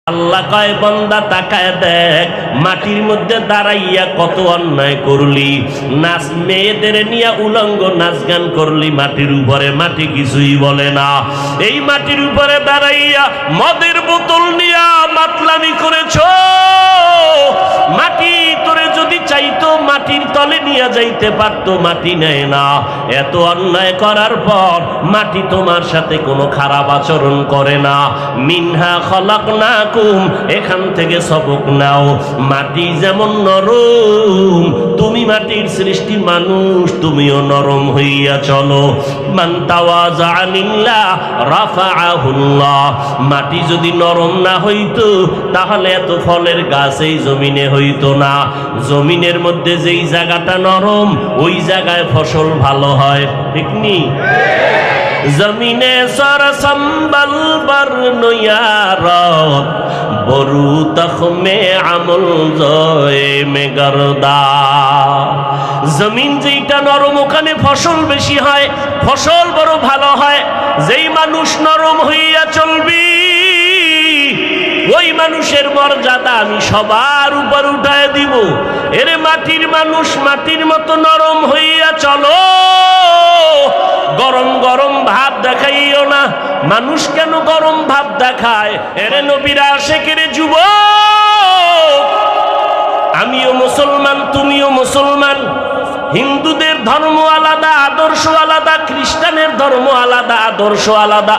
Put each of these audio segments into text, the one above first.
আল্লাহ কয় বান্দা তাকায় দেখ মাটির মধ্যে দাঁড়াইয়া কত অন্যায় করলি, নাচ মেয়েদের নিয়ে উলঙ্গ নাচ গান করলি মাটির উপরে, মাটি কিছুই বলে না। এই মাটির উপরে দাঁড়াইয়া মদের বোতল নিয়া মাতলামি করেছ, মাটি তোরে যদি চাইতো মাটির তলে নিয়ে যাইতে পারতো, মাটি নেয় না। এত অন্যায় করার পর মাটি তোমার সাথে কোনো খারাপ আচরণ করে না। মিনহা খলাকনাকুম, এখান থেকে সবক নাও। মাটি যেমন নরম, তুমি মাটির সৃষ্টি মানুষ, তুমিও নরম হইয়া চলো। মান তাওয়াজা লিল্লাহ রাফাআহুল্লাহ। মাটি যদি নরম না হইতো তাহলে এত ফলের গাছ এই জমিনে হইতো না। জমিনের মধ্যে যেই জায়গাটা নরম ওই জায়গায় ফসল ভালো হয়, ঠিক নি? জমিনে সর সম্বল বর নয়ারত বরু তখমে আমল জয়ে মে গরদা। জমিন যেইটা নরম ওখানে ফসল বেশি হয়, ফসল বড় ভালো হয়। যেই মানুষ নরম হইয়া চলবি ওই মানুষের মর্যাদা আমি সবার উপর উঠায় দিব। এরে মাটির মানুষ, মাটির মতো নরম হইয়া চলো। গরম গরম ভাব দেখাইও না। মানুষ কেন গরম ভাব দেখায়? এরে নবীরা আশেকের যুবক, আমিও মুসলমান তুমিও মুসলমান। হিন্দুদের ধর্ম আলাদা, আদর্শ আলাদা, খ্রিস্টানের ধর্ম আলাদা, আদর্শ আলাদা।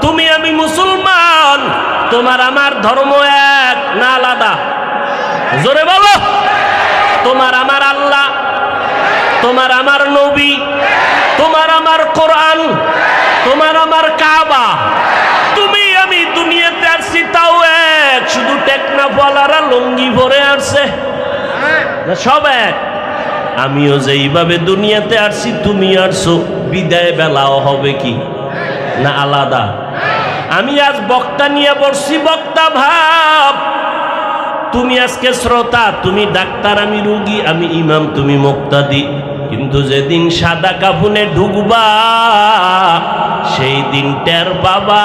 তুমি আমি মুসলমান, তোমার আমার ধর্ম এক না আলাদা? জোরে বলো। তোমার আমার আল্লাহ, তোমার আমার নবী, তোমার আমার কোরআন, তোমার আমার কাবা। তুমি আমি দুনিয়াতে আসছি তাও এক, শুধু টেকনাফওয়ালারা লুঙ্গি পরে আসছে, সব এক। আমিও যেইভাবে দুনিয়াতে আসছি তুমি আসছো, বিদায় বেলাও হবে কি না আলাদা? আমি আজ বক্তা নিয়ে বসছি, বক্তা ভাব। তুমি আজকে শ্রোতা, তুমি ডাক্তার, আমি রোগী, আমি ইমাম, তুমি মুক্তাদি। কিন্তু যেদিন সাদা কাফনে ঢুকবা সেই দিন টের পাবা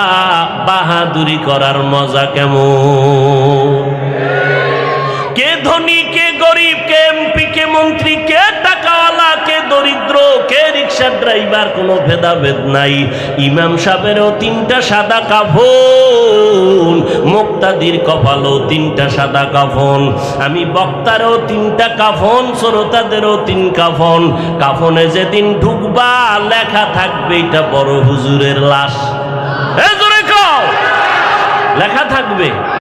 বাহাদুরি করার মজা কেমন। কে ধনী, কে গরিব, কে এমপি, কে মন্ত্রী, কে টাকাওয়ালা, কে দরিদ্র, কে রিক্সার ড্রাইভার, কোনো ভেদাভেদ নাই। ইমাম সাহেবেরও তিনটা সাদা কাফন, মুক্তাদির কপালও তিনটা সাদা কাফন, আমি বক্তারও তিনটা কাফন, শ্রোতাদেরও তিন কাফন। কাফনে যেদিন ঢুকবা লেখা থাকবে এটা বড় হুজুরের লাশ। এ জোরে কও, লেখা থাকবে।